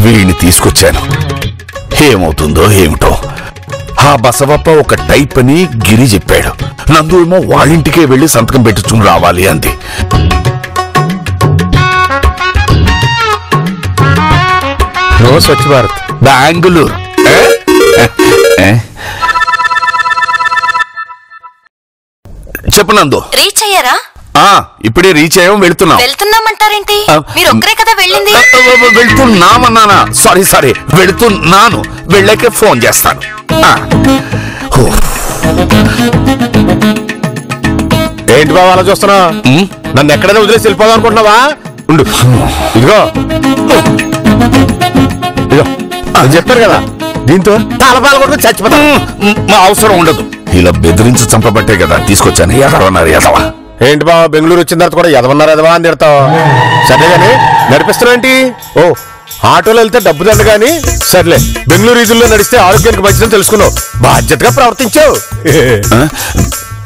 వీడిని తీసుకొచ్చాను. ఏమవుతుందో ఏమిటో. ఆ బసవప్ప ఒక టైప్ అని గిరి చెప్పాడు. నందు ఏమో వాళ్ళింటికే వెళ్లి సంతకం పెట్టుకుని రావాలి అంది. స్వచ్ఛ భారత్ బెంగళూరు. చెప్పు నందు. రీచ్ అయ్యారా? ఇప్పుడే రీచ్ అయ్యాం. వెళ్తున్నామంటారేంటి? మీరు ఒక్కరే కదా వెళ్ళింది. వెళ్తున్నామన్నానా? సారీ వెళుతున్నాను. వెళ్ళాక ఫోన్ చేస్తాను. ఏంటి బాబు అలా చూస్తున్నా? నన్ను ఎక్కడైనా వదిలేసి వెళ్ళిపోదాం అనుకుంటున్నావా? ఉండు, ఇదిగో అది చెప్పారు కదా, దీంతో తలపాలు కొట్టుకుని చచ్చిపోతా. అవసరం ఉండదు. ఇలా బెదిరించి చంపబట్టే కదా తీసుకొచ్చాను. ఎదవన్నారు ఎదవా. ఏంటి బాబా, బెంగళూరు వచ్చిన తర్వాత కూడా ఎదవన్నారు ఎదవా అని తిడతావు? సరే గాని నడిపిస్తున్నావేంటి? ఓ, ఆటోలో వెళ్తే డబ్బు దండ గాని. సర్లే, బెంగళూరు వీధుల్లో నడిస్తే ఆరోగ్యానికి మంచిదని తెలుసుకున్నావు. బాధ్యతగా ప్రవర్తించావు.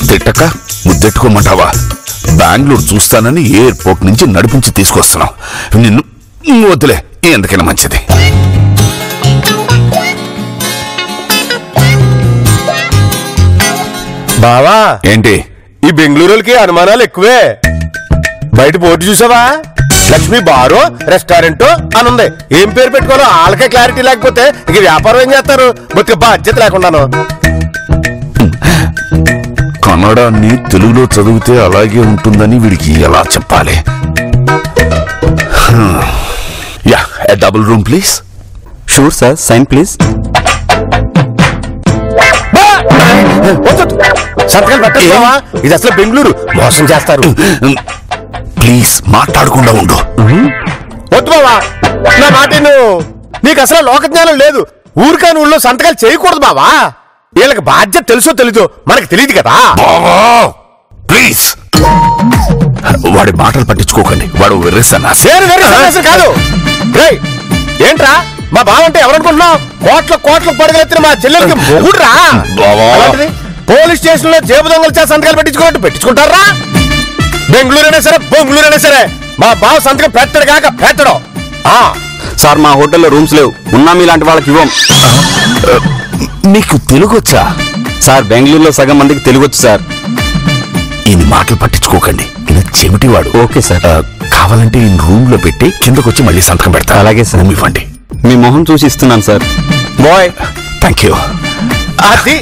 తిట్టక ముద్దెట్టుకోమంటావా? బెంగళూరు చూస్తానని ఎయిర్పోర్ట్ నుంచి నడిపించి తీసుకొస్తున్నావు. నిన్ను వద్దులే, ఎందుకైనా మంచిది. బావా ఏంటి? ఈ బెంగళూరులకి అనుమానాలు ఎక్కువే. బయట బోర్డు చూసావా? లక్ష్మీ బారో రెస్టారెంట్ అని ఉంది. ఏం పేరు పెట్టుకోవాలో వాళ్ళకే క్లారిటీ లేకపోతే ఇక వ్యాపారం ఏం చేస్తారు? బొత్తిగా బాధ్యత లేకుండాను. కన్నడాన్ని తెలుగులో చదివితే అలాగే ఉంటుందని వీడికి ఎలా చెప్పాలి? Yeah, a double room please. Sure sir, sign please. సంతకాలు పెట్టావా? ఇది అసలు బెంగళూరు, మోసం చేస్తారు. ప్లీజ్ మాట్లాడకుండా ఉండు. వద్దు బావా, నా మాట నీకు అసలు లోక జ్ఞానం లేదు. ఊరికాని ఊళ్ళో సంతకాలు చేయకూడదు బావా. వీళ్ళకి బాధ్యత తెలుసో తెలీదో మనకు తెలియదు కదా. ప్లీజ్ వాడి మాటలు పట్టించుకోకండి. వాడు వెర్రిసన్నాసి కాదు. ఏంట్రా మా బావ అంటే ఎవరనుకుంటున్నావు? కోట్లకు పడగలెత్తిన మా చెల్లెలకి మొగుడురా. పోలీస్ స్టేషన్ లో జేబు దొంగలు చేసి సంతకాలు పెట్టించుకుంటారా? బెంగళూరైనా సరే బొంగళూరైనా సరే మా బావ సంతకం పెట్టడు కాక పెట్టడం. సార్, మా హోటల్లో రూమ్స్ లేవు. ఉన్నా మీలాంటి వాళ్ళకి ఇవ్వం. నీకు తెలుగు వచ్చా? సార్, బెంగళూరులో సగం మందికి తెలుగు వచ్చు సార్. ఈయన మాటలు పట్టించుకోకండి. ఈయన చెవిటివాడు. Okay sir. కావాలంటే ఈయన రూమ్ లో పెట్టి కిందకొచ్చి మళ్ళీ సంతకం పెడతా. అలాగే సార్. ఇవ్వండి. మీ మొహం చూసి ఇస్తున్నాను సార్. Bye, thank you. అది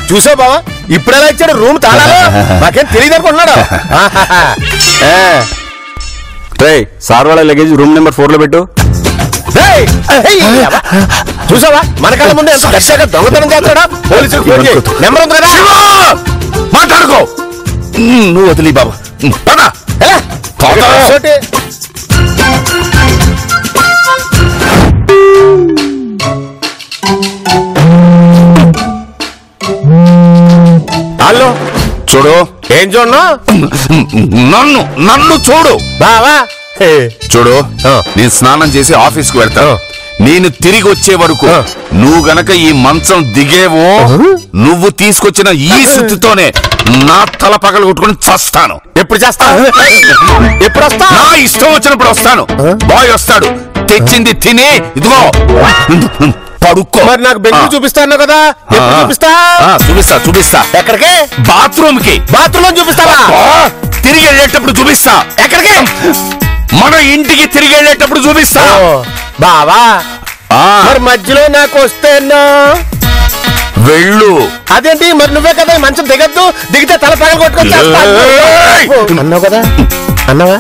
చూసావు బావా, ఇప్పుడు ఎలా ఇచ్చాడు రూమ్ తాళాలు? నాకేం తెలియదు అనుకుంటున్నాడు. సార్ వాళ్ళ లగేజ్ రూమ్ నెంబర్ 4 లో పెట్టు. చూసావా, మన కళ్ళ ముందు ఎంత దర్శగా దొంగతనం చేస్తాడా? పోలీసులకు ఫోన్ చేయి, నెంబర్ ఉంది కదా. మాట్లాడుకో. నువ్వు వదిలి బాబు. హలో, చూడు. ఏం చూడను? నన్ను చూడు బావా. చూడు, నేను స్నానం చేసి ఆఫీస్కి వెళ్తాను. నేను తిరిగి వచ్చే వరకు నువ్వు గనక ఈ మంచం దిగేవో, నువ్వు తీసుకొచ్చిన ఈ సుత్తితోనే నా తల పగలు కొట్టుకుని చస్తాను. ఎప్పుడు చేస్తాను? ఎప్పుడు వస్తా? నా ఇష్టం వచ్చినప్పుడు వస్తాను. బాయ్ వస్తాడు, తెచ్చింది తిని ఇదిగో పడుకో. మరి నాకు బెంగళూరు చూపిస్తాను కదా. చూపిస్తా. ఎక్కడికి? బాత్రూమ్ కి. బాత్రూమ్ లో చూపిస్తావా? తిరిగి వెళ్ళేటప్పుడు చూపిస్తా. ఎక్కడికి? మన ఇంటికి తిరిగి వెళ్ళేటప్పుడు చూపిస్తా. బావా, మరి మధ్యలో నాకు వస్తేనా? వెళ్ళు. అదేంటి మరి? నువ్వే కదా మంచం దిగద్దు, దిగితే తల పగలు కొట్టుకొని అన్నావు కదా. అన్నావా?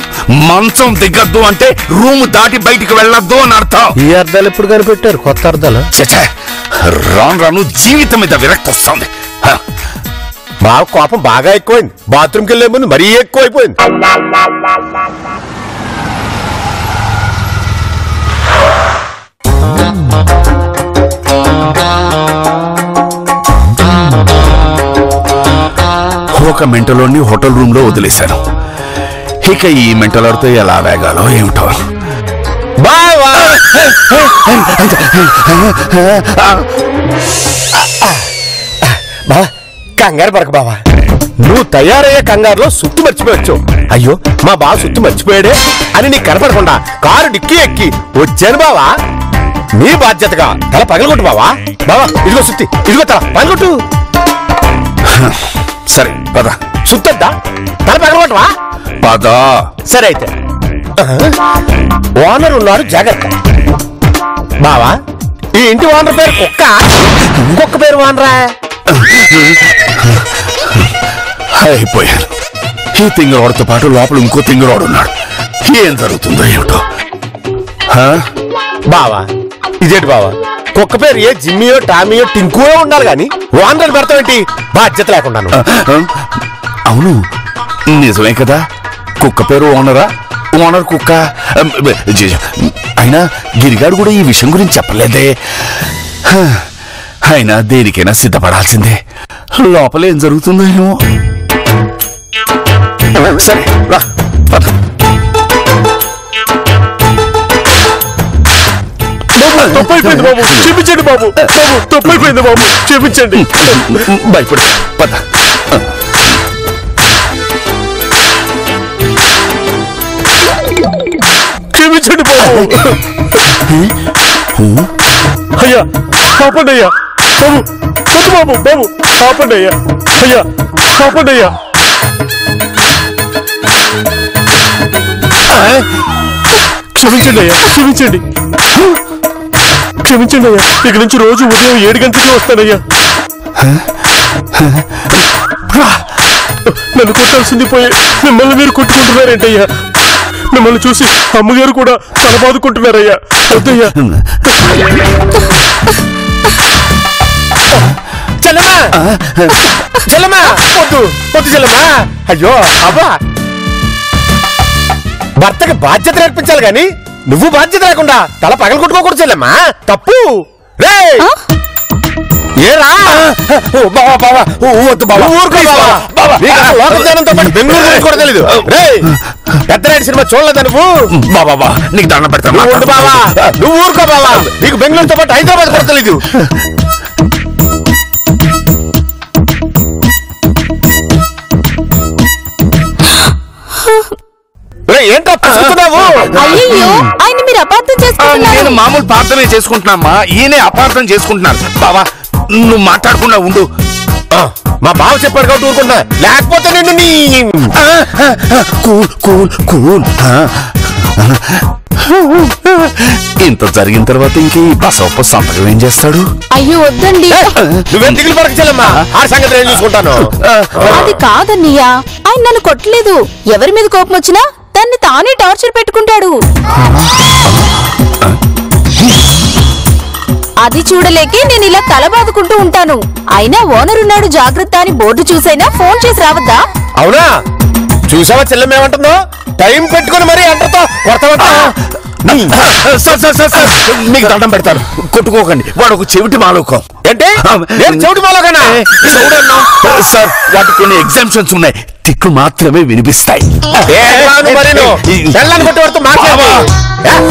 మంచం దిగద్దు అంటే రూమ్ దాటి బయటికి వెళ్ళొద్దు అని అర్థం. ఈ అర్థాలు ఎప్పుడు కనిపెట్టారు? కొత్త అర్థాలు. రాను జీవితం మీద విరక్తి వస్తుంది. బాగా కోపం బాగా ఎక్కువైంది. బాత్రూమ్కి వెళ్ళే ముందు మరీ ఎక్కువైపోయింది. ఒక మెంటలోని హోటల్ రూమ్ లో వదిలేశాను. ఇక ఈ మెంటలతో ఎలా వేగాలో ఏమిటో. బావా, కంగారు పడక బావా. నువ్వు తయారయ్యే కంగారులో సుత్తు మర్చిపోవచ్చు. అయ్యో, మా బావ సుత్తు మర్చిపోయాడే అని నీకు కనపడకుండా కారు డిక్కీ ఎక్కి వచ్చాను బావా. నీ బాధ్యతగా తల పగలగొట్టు బావా. బావా ఇదిగో సుత్తి, ఇదిగో తల పగలగొట్టు. సరే పద. సుత్తద్దా, తల పగలగొట్టవా? పద. సరే అయితే. ఓనర్ ఉన్నారు, జాగ్రత్త. బావా ఈ ఇంటి ఓనర్ పేరు కుక్క, ఇంకొక పేరు ఓనరా? అయిపోయాను. ఈ తింగరోడితో పాటు లోపల ఇంకో తింగరోడు ఉన్నాడు. ఏం జరుగుతుందో ఏమిటో. బావా ఇదేంటి బావా, కుక్క పేరు ఏ జిమ్మియో టామియో టింకుయో ఉండాలి గాని ఓనర్ పెడతాం ఏంటి? బాధ్యత లేకున్నాను. అవును నిజమే కదా, కుక్క పేరు ఓనరా? ఓనర్ కుక్క. అయినా గిరిగాడు కూడా ఈ విషయం గురించి చెప్పలేదే. అయినా దేనికైనా సిద్ధపడాల్సిందే. లోపల ఏం జరుగుతుందో ఏమో. సరే రా పద. తప్పైపోయింది బాబు, క్షమించండి బాబు. బాబు తప్పైపోయింది బాబు, క్షమించండి. భయపడు పద. క్షమించండి బాబు. అయ్యా కాపండి అయ్యా. బాబు వద్దు బాబు, బాబు కాపండి అయ్యా. అయ్యా కాపండి అయ్యా. క్షమించండి అయ్యా, క్షమించండి. క్షమించండి అయ్యా, ఇక్కడి నుంచి రోజు ఉదయం 7 గంటలకి వస్తానయ్యా. నన్ను కొట్టాల్సింది పోయి మిమ్మల్ని మీరు కొట్టుకుంటున్నారేంటయ్యా? మిమ్మల్ని చూసి అమ్మగారు కూడా తల బాదుకుంటున్నారయ్యా. వద్దయ్యా. చెల్లమ్మా, చెల్లమ్మా వద్దు, వద్దు చెల్లమ్మా. అయ్యో అబ్బా, భర్తకి బాధ్యత నేర్పించాలి గాని నువ్వు బాధ్యత లేకుండా తల పగల కొట్టుకోకూడదు చెల్లమ్మా, తప్పు. రే ఏరా బావా, బావా వద్దు బావా, ఊరుకో బావా. లోకల్ జనంతో పాటు బెంగళూరు గురించి కూడా తెలీదు. రే పెద్దరాయుడు సినిమా చూడలేదా నువ్వు? బాబా నీకు దండం పెడతాను. నువ్వు బావా, నువ్వు ఊరుకో బావా. నీకు బెంగళూరుతో పాటు హైదరాబాద్ కూడా తెలీదు. ఏంటో చూస్తున్నావు? అయ్యో ఆయన మీరు అపార్థం నేను చేసుకుంటున్నారు. మామూలు ప్రార్థనే చేసుకుంటున్నామ్మా, ఈయనే అపార్థం చేసుకుంటున్నారు. బావా నువ్వు మాట్లాడకుండా ఉండు. మా బావ చెప్పాడు కాబట్టి ఊరుకుంటా, లేకపోతే నిన్ను నీ కూల్ కూల్ కూల్. ఇంత జరిగిన తర్వాత ఇంక ఈ బసప్ప సంతకం ఏం చేస్తాడు? అయ్యో వద్దండి. నువ్వేం దిగులు పడక చెల్లమ్మా, ఆ సంగతి నేను చూసుకుంటాను. అది కాదన్నయ్యా, ఆయన నన్ను కొట్టలేదు. ఎవరి మీద కోపం వచ్చినా దాన్ని తానే టార్చర్ పెట్టుకుంటాడు. అది చూడలేకే నేను ఇలా తల బాదుకుంటూ ఉంటాను. అయినా ఓనర్ ఉన్నాడు జాగ్రత్త అని బోర్డు చూసైనా ఫోన్ చేసి రావద్దా? అవునా? చూసావా చెల్లెమేమంటుందో? టైం పెట్టుకుని మరీ అంటతో కొడతావా? మీకు దండం పెడతాను, కొట్టుకోకండి. వాడు ఒక చెవిటి మాలోకం. ఏంటి? నేను చెవిటి మాలోకనా? సార్ వాటికి కొన్ని ఎగ్జామ్షన్స్ ఉన్నాయి, తిట్లు మాత్రమే వినిపిస్తాయి.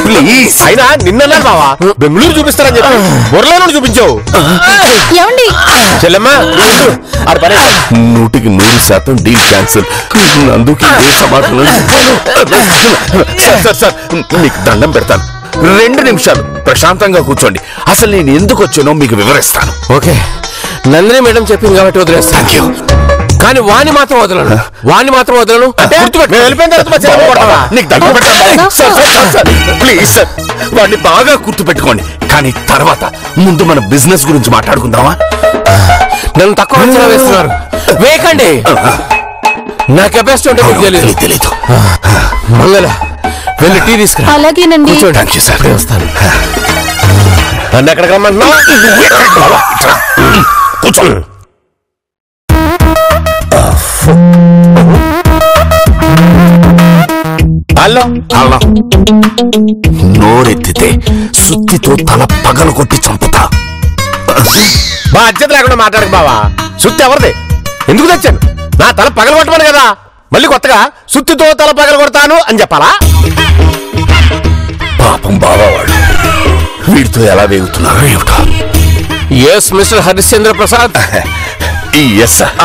ప్లీజ్. అయినా నిన్నన్నాడు బావా బెంగళూరు చూపిస్తారని చెప్పి బుర్రలో చూపించావు. ఏమండి చెల్లెమ్మా 100% డీల్ క్యాన్సిల్. అందుకే సమాధానం. సార్ మీకు దండం పెడతాను, 2 నిమిషాలు ప్రశాంతంగా కూర్చోండి. అసలు నేను ఎందుకు వచ్చానో మీకు వివరిస్తాను. ఓకే, నందిని మేడం చెప్పింది కాబట్టి వదిలేస్తాను. Thank you. కానీ వాణ్ణి మాత్రం వదలను, వాణ్ణి మాత్రం వదలను. ప్లీజ్ సార్, వాడిని బాగా గుర్తుపెట్టుకోండి. కానీ తర్వాత ముందు మన బిజినెస్ గురించి మాట్లాడుకుందామా? నన్ను తక్కువ అంచనా వేస్తున్నారు, వేయకండి. నా కెపాసిటీ ఉంటే మీకు తెలీదు. మంగళ వెళ్ళి టీ తీసుకురా. అలాగేనండి. Thank you sir. వస్తాను. నన్ను ఎక్కడికి రమ్మంటున్నావు? కూర్చో. హలో అలా నోరెత్తితే సుత్తితో తల పగలు కొట్టి చంపుతా. బాధ్యత లేకుండా మాట్లాడక బావా. సుత్తి ఎవరిది? ఎందుకు తెచ్చాను? నా తల పగల కొట్టమని కదా. మళ్ళీ కొత్తగా సుత్తితో తల పగల కొడతాను అని చెప్పాలా? పాపం బావావాడు వీడితో ఎలా వేగుతున్నారో ఏమిటో. Yes mister Harishchandra Prasad. Yes sir.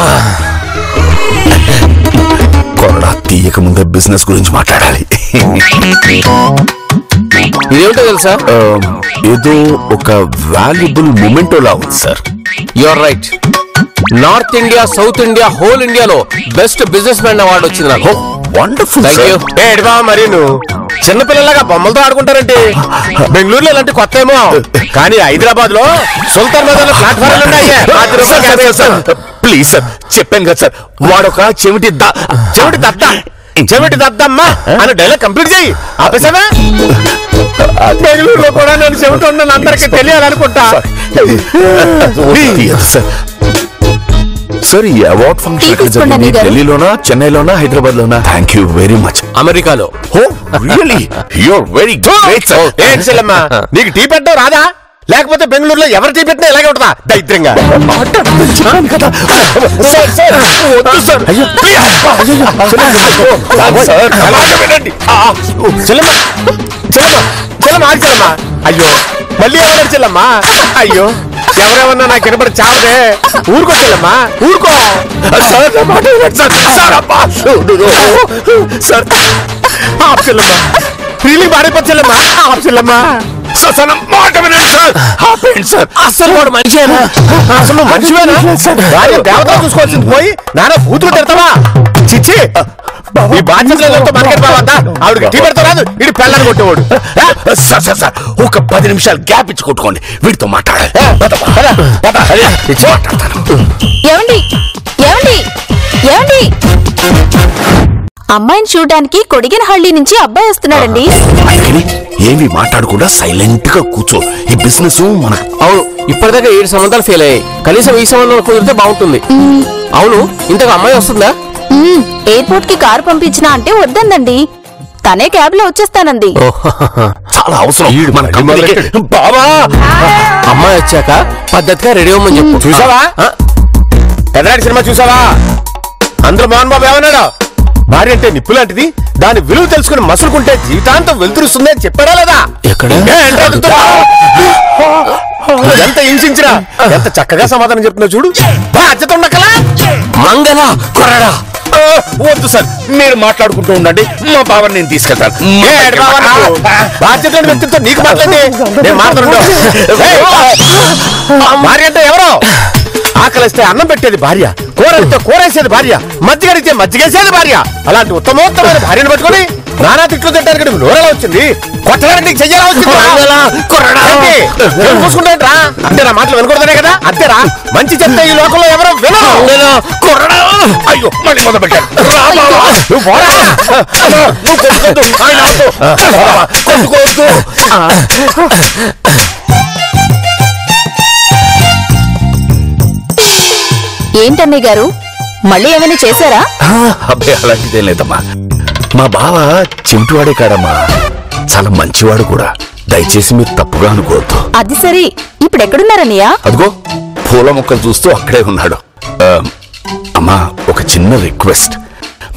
కొరడా తీయక ముందే బిజినెస్ గురించి మాట్లాడాలి. ఇదేమిటో తెలుసా? ఏదో ఒక వాల్యుబుల్ మొమెంటోలా ఉంది sir. You're right. North India, south India, whole ఇండియాలో బెస్ట్ బిజినెస్ మ్యాన్ అవార్డు వచ్చింది నాకు. వండర్ఫుల్. ఏడివా మరి నువ్వు చిన్నపిల్లలాగా బొమ్మలతో ఆడుకుంటారంటే బెంగళూరులో ఇలాంటి కొత్త ఏమో, కానీ హైదరాబాద్ లో సుల్తాన్ బజార్ లో ప్లాట్ఫామ్ ఉన్నాయి. ప్లీజ్ సార్, చెప్పాను కదా సార్, వాడొక చెవిటి దద్దమ్మా అని డైలాగ్ కంప్లీట్ చేయి. ఆపేసావా? బెంగళూరులో కూడా నేను చెవిటి ఉన్నాను అందరికీ తెలియాలనుకుంటా. సార్, ఈ అవార్డ్ ఫంక్షన్ ఢిల్లీలోనా, చెన్నైలోనా, హైదరాబాద్ లోనా? Thank you very much. అమెరికాలో. Really you are very great sir. ఏంటి చెల్లమ్మా, నీకు టీ పెట్టడం రాదా? లేకపోతే బెంగళూరులో ఎవరు టీ పెట్టినా ఇలాగే ఉంటుందా దైత్యంగా? అయ్యో మళ్ళీ ఎవరు చెల్లమ్మా? అయ్యో ఎవరేమన్నా నాకు వినపడి చావదే. ఊరుకో చెల్లమ్మా, ఊరుకో. చెల్లమ్మా ఫీలింగ్ పాడైపోచ్చల్లమ్మా. చెల్లమ్మా అసలు వాడు మనిషేనా? అసలు మనిషివేనా? దేవత చూసుకోవాల్సింది పోయి నాన్న కూతురు తిడతావా? చిచ్చి, ఈ బాధ్యతలతో మార్కెట్ బావద్దా? ఆవిడకి టీ పెడతా రాదు, ఇటు పెళ్ళని కొట్టేవాడు. సార్ ఒక 10 నిమిషాలు గ్యాప్ ఇచ్చి కొట్టుకోండి, వీటితో మాట్లాడాలి. ఏమండి ఏమండి ఏమండి, అమ్మాయిని చూడడానికి కొడిగినహళ్ళి నుంచి అబ్బాయి వస్తున్నాడండి. ఏమి మాట్లాడకుండా సైలెంట్ గా కూర్చో. ఈ బిజినెస్ మనకు. అవును, ఇప్పటిదాకా 7 సంబంధాలు ఫెయిల్ అయ్యాయి. కనీసం ఈ సంబంధం కుదిరితే బాగుంటుంది. అవును, ఇంతకు అమ్మాయి వస్తుందా? ఎయిర్పోర్ట్ కి కారు పంపించినా అంటే వద్దందండి, తనే క్యాబ్ లో వచ్చేస్తానంది. చాలా అవసరం మన కంపెనీకి. బాబా, అమ్మాయి వచ్చాక పద్ధతిగా రెడీ అవ్వమని చెప్పు. చూసావా పెద్దరాడి సినిమా చూసావా? అందరూ మోహన్ బాబు ఏమన్నాడు? భార్య అంటే నిప్పు లాంటిది, దాని విలువ తెలుసుకుని మసులుకుంటే జీవితాంతం వెలుతురుస్తుంది అని చెప్పాడా లేదా? ఎక్కడ? ఎంత హింసించినా ఎంత చక్కగా సమాధానం చెప్తున్నా చూడు. బాధ్యత ఉండకలా మంగళ కొరడా. వద్దు సార్, మీరు మాట్లాడుకుంటూ ఉండండి, మా బావని నేను తీసుకెళ్తాను. బాధ్యత వ్యక్తితో నీకు మాట్లాడి నేను మాట్లాడు. భార్య అంటే ఎవరో? ఆకలిస్తే అన్నం పెట్టేది భార్య, కూరడితే కూరేసేది భార్య, మజ్జిగడితే మజ్జిగేసేది భార్య. అలాంటి ఉత్తమోత్తమైన భార్యను పట్టుకుని నానా తిట్లు తింటానికి నువ్వు నోరెలా వచ్చింది? కొట్టడానికి చెయ్యాలా వచ్చింది? చూసుకుంటా అంటే నా మాటలు వినకూడదనే కదా? అంతేరా, మంచి చెప్తే ఈ లోకంలో ఎవరో వినరు. అయ్యో మళ్ళీ మొదలు పెట్టారు. ఏంటన్నయ్య గారు, మళ్ళీ ఏమైనా చేశారా? అబ్బాయి అలాంటిదేం లేదమ్మా, మా బావ చెవిటివాడే కాడమ్మా, చాలా మంచివాడు కూడా. దయచేసి మీరు తప్పుగా అనుకోవద్దు. అది సరే, ఇప్పుడు ఎక్కడున్నారన్నయ్య? అదిగో పూల మొక్కలు చూస్తూ అక్కడే ఉన్నాడు. అమ్మా, ఒక చిన్న రిక్వెస్ట్.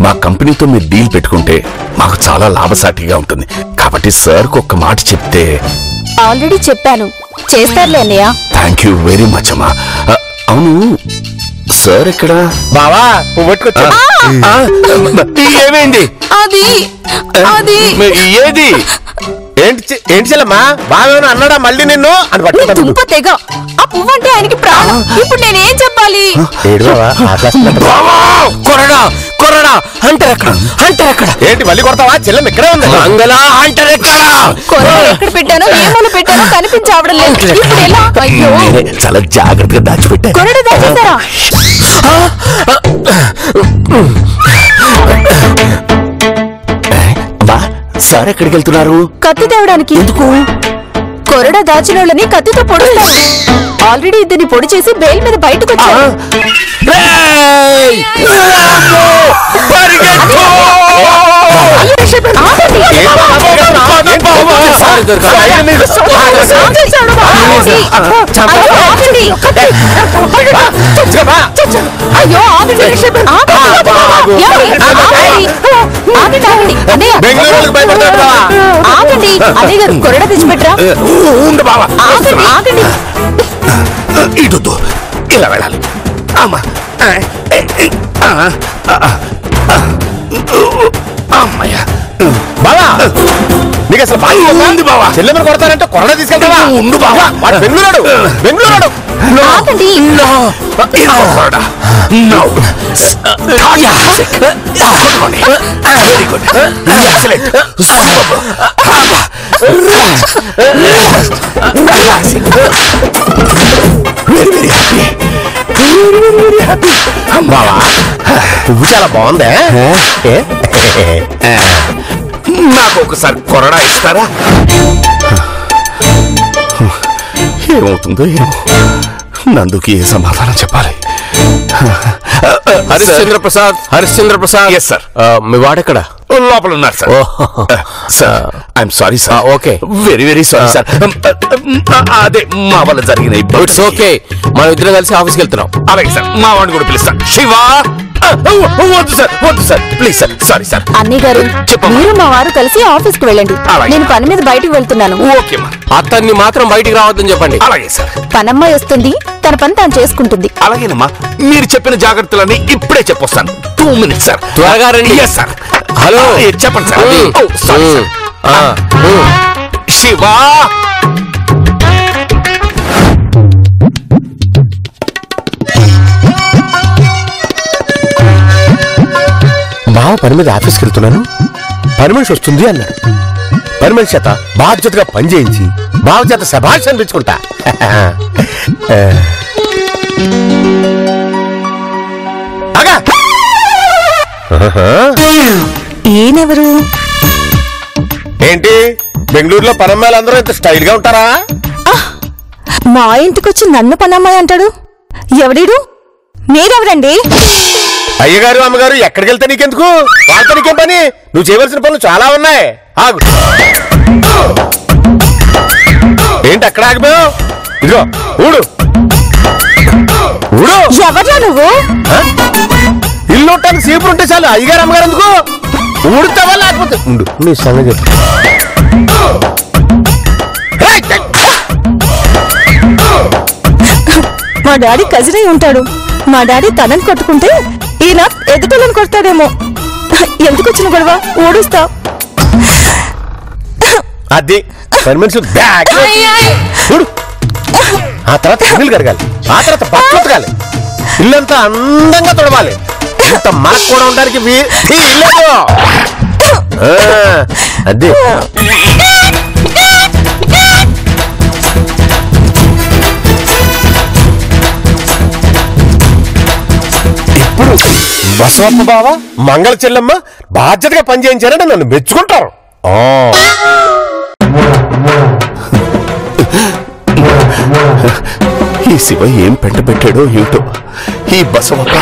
మా కంపెనీతో మీరు డీల్ పెట్టుకుంటే మాకు చాలా లాభసాటిగా ఉంటుంది, కాబట్టి సార్కు ఒక్క మాట చెప్తే. ఆల్రెడీ చెప్పాను, చేస్తారులే అన్నయ్య. థ్యాంక్ యూ వెరీ మచ్ అమ్మా. అవును, సార్ ఎక్కడ? బావా పట్టుకొచ్చా. ఏమైంది? అది అది ఏది? ఏంటి చెల్లమ్మా, బావేమో అన్నాడా మళ్ళీ నిన్ను అని పట్టుకుంటాను. దుంప తెగ, ఆ పువ్వు అంటే ఆయనకి ప్రాణం. ఇప్పుడు నేనేం చెప్పాలి? కొరడా కొరడా అంటారు ఎక్కడ? అంటారు ఎక్కడ? ఏంటి మళ్ళీ కొడతావా? చెల్లెం ఇక్కడే ఉంది. మంగళ అంటారు ఎక్కడ? కొరడా ఎక్కడ పెట్టానో, ఏమో పెట్టానో కనిపించవడం లేదు. ఇప్పుడు ఎలా? అయ్యో, చాలా జాగ్రత్తగా దాచిపెట్టా. కొరడా దాచేసారా? సార్ ఎక్కడికి వెళ్తున్నారు? కత్తి తేవడానికి. ఎందుకు? కొరడా దాచినోళ్ళని కత్తితో పొడుస్తారు. ఆల్రెడీ ఇద్దరిని పొడి చేసి బెయిల్ మీద బయటకు వచ్చారు. అయ్యో ఆగండి, ఆగండి అదే గారు, కొరడా తెచ్చిపెట్టరా. ఆగండి, ఇటు ఇలా వెళ్ళాలి. అమ్మా, అమ్మయ్యా. బావా నీకు నీకు అసలు ఉంది బావా. చెల్లెమ్మని కొడతానంటే కొరడా తీసుకెళ్తావా? ఉండు బావా. వాడు బెంగళూరు ఆపండి. Very good excellent very very happy బావా పువ్వు చాలా బాగుందే. నాకు ఒకసారి కొరడా ఇస్తారా? ఏమవుతుందో ఏమో, నందుకి ఏ సమాధానం చెప్పాలి? Harishchandra Prasad yes sir. మీ వాడెక్కడ? లోపల ఉన్నారు sir. Sir I'm sorry sir. Okay, very very sorry sir. అదే మా వల్ల జరిగిన ఇట్స్ ఓకే. మనం ఇద్దరం కలిసి ఆఫీస్కి వెళ్తున్నాం. అలాగే సార్, మా వాడిని కూడా పిలుస్తాను. శివా వద్దు సార్, వద్దు sir, please sir, sorry sir. అన్నయ్య గారు, చెప్పమ్మా. మీరు మా వారు కలిసి ఆఫీస్ కు వెళ్ళండి. అలాగే. నేను పని మీద బయటికి వెళ్తున్నాను. ఓకే మా. అతన్ని మాత్రం బయటికి రావద్దని చెప్పండి. అలాగే సార్. పనమ్మాయి వస్తుంది, తన పని తాను చేసుకుంటుంది. అలాగేనమ్మా, మీరు చెప్పిన జాగ్రత్తలన్నీ ఇప్పుడే చెప్పొస్తాను. 2 minutes సార్. త్వరగా రండి. Yes sir. హలో చెప్పండి సార్. Sorry sir. శివా బావ పని మీద ఆఫీస్కి వెళ్తున్నాను, పని మనిషి వస్తుంది అన్నాడు. పని మనిషి చేత బాధ్యతగా పని చేయించి బావ చేత శభాష్ అనిపించుకుంటా. ఈయనెవరు? ఏంటి బెంగళూరులో పనమ్మాయిలు అందరూ ఇంత స్టైల్ గా ఉంటారా? మా ఇంటికొచ్చి నన్ను పనమ్మాయి అంటాడు. ఎవడీడు? మీరెవరండి? అయ్యగారు అమ్మగారు ఎక్కడికి వెళ్తే నీకెందుకు? వాళ్ళతో నీకేం పని? నువ్వు చేయవలసిన పనులు చాలా ఉన్నాయి. ఆగు. ఏంటి అక్కడ ఆగిపోయావు? ఇదిగో ఊడు ఊడు. ఎవరా నువ్వు? ఇల్లు ఉండటానికి సీపురు ఉంటే చాలు. అయ్యగారు అమ్మగారు ఎందుకు? ఊడుతావా లేకపోతే ఉండు, నీ సంగతి చెప్పు. మా డాడీ కజినై ఉంటాడు. మా డాడీ తనని కొట్టుకుంటే ఈయన ఎదుటలను కొడతాడేమో. ఎందుకు వచ్చిన గొడవ? ఊడుస్తా. అది పని మనుషులు బ్యాగ్ ఊడు. ఆ తర్వాత ఇల్లు కడగాలి, ఆ తర్వాత బట్టలు ఉతకాలి, ఇల్లంతా అందంగా తొడవాలి. ఇంత మనకు కూడా ఉండడానికి ఇల్లేదు. అదే ఇప్పుడు బసవమ్మ బావ మంగళ చెల్లెమ్మ బాధ్యతగా పని చేయించారంటే నన్ను మెచ్చుకుంటారు. ఈ శివ ఏం పెంట పెట్టాడో ఏమిటో. ఈ బసవక్క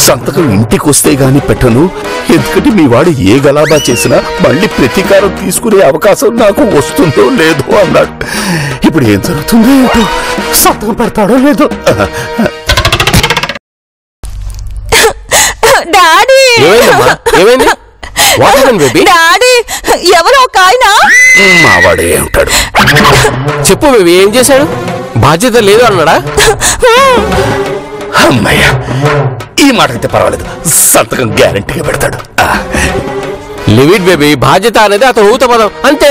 సంతకం ఇంటికి వస్తే గాని పెట్టను, ఎందుకంటే మీ వాడు ఏ గలాబా చేసినా మళ్ళీ ప్రతీకారం తీసుకునే అవకాశం నాకు వస్తుందో లేదో అన్నాడు. ఇప్పుడు ఏం జరుగుతుందో ఏమిటో, సంతకం పెడతాడో లేదో. డాడీ, ఏమైంది? డాడీ, ఎవరో ఒక ఆయన. మా వాడే ఉంటాడు. చెప్పు బేబీ, ఏం చేశాడు? బాధ్యత లేదు అన్నాడా? అమ్మయ్య, ఈ మాట అయితే పర్వాలేదు, సంతకం గ్యారెంటీగా పెడతాడు. లివ్ ఇట్ బేబీ, బాధ్యత అనేది అతను ఊత పదం అంతే.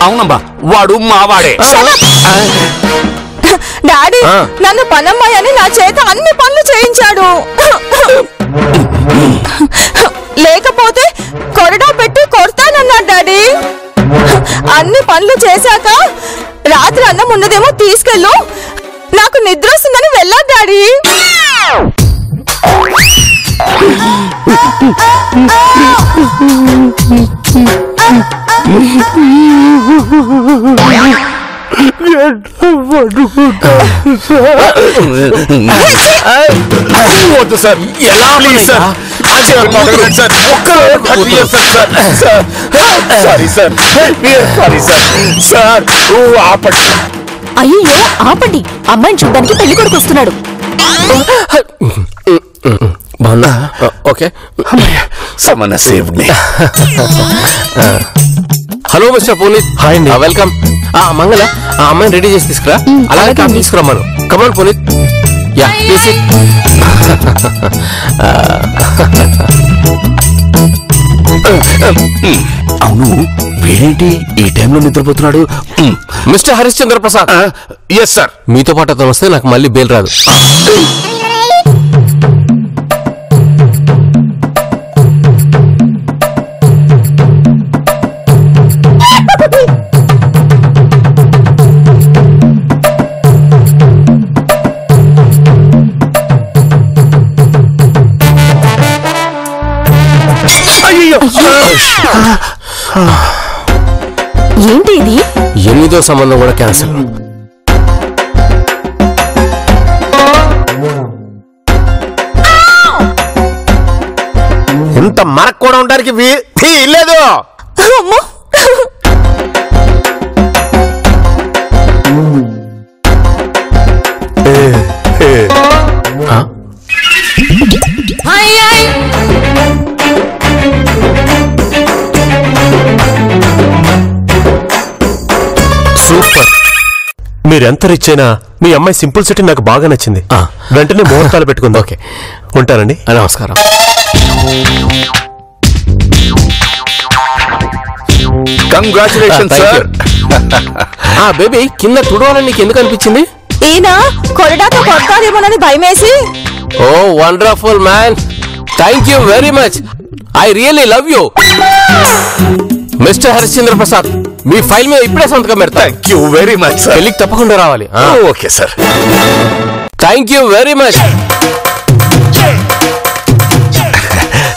అవునమ్మా, వాడు మావాడే. డాడీ, నన్ను పనమ్మాయి అని నా చేత అన్ని పనులు చేయించాడు. లేకపోతే కొరడా పెట్టి కొడతానన్నాడు డాడీ. అన్ని పనులు చేశాక రాత్రి అన్నం ఉన్నదేమో తీసుకెళ్ళు, నాకు నిద్ర వస్తుందని వెళ్ళాడు డాడీ. వద్దు సార్, ఎలా please sir, sorry sir, sorry sir, sir ఆపండి. అయ్యో ఆపండి, అమ్మాయిని చూడ్డానికి పెళ్లి కొడుకు వస్తున్నాడు. ఓకే, సమన్న saved me. Hello mister Puneeth. Hi అండి, వెల్కమ్. మంగళ, ఆ అమ్మాయిని రెడీ చేసి తీసుకురా. అలాగే కాఫీ తీసుకురమ్మాను. కమాన్ పునీత్. Yeah please. అవును, వీడేంటి ఈ టైంలో నిద్రపోతున్నాడు? Mister Harishchandra Prasad. Yes sir. మీతో పాటు అతను వస్తే నాకు మళ్ళీ బెయిల్ రాదు. ఏంటి ఇది? 8వ సంబంధం కూడా క్యాన్సిల్. ఇంత మనకు కూడా ఉండడానికి వీల్లేదు. అమ్మో, సూపర్. మీరెంత రిచ్ అయినా మీ అమ్మాయి సింపుల్ సిటీ నాకు బాగా నచ్చింది. వెంటనే ముహూర్తాలు పెట్టుకుంది. ఓకే, ఉంటానండి. నమస్కారం. Congratulations sir. బేబీ, కింద తుడవాలని నీకు ఎందుకు అనిపించింది? ఈయన కొరడాతో కొడతారేమోనని భయమేసి. Oh wonderful man, thank you very much. I really love you. Mister Harishchandra Prasad, మీ ఫైల్ మీద ఇప్పుడే సంతకం పెడతా. Thank you very much sir. పెళ్లికి తప్పకుండా రావాలి. Okay sir. Thank you very much.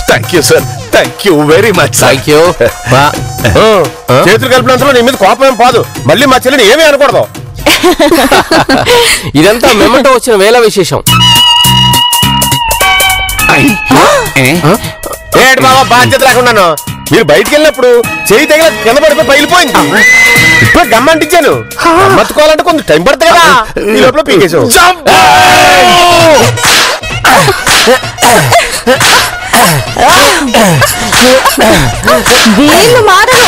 Thank you sir. Thank you very much. Thank you. చేతులు కలిపినంతలో నీ మీద కోపం ఏం పోదు. మళ్ళీ మా చెల్లిని ఏమీ అనకూడదు. ఇదంతా మెమంటో వచ్చిన వేళ విశేషం. ఏంటి బాబా బాధ్యత లేకున్నాను. మీరు బయటికి వెళ్ళినప్పుడు చేయి తగిన కింద పడిపోయి పగిలిపోయింది. ఇప్పుడు గమ్మంటించాను. గమ్మత్తుకోవాలంటే కొంచెం టైం పడుతుంది కదా. ఈ లోపల పీకేసావు. వీళ్ళు మారరు.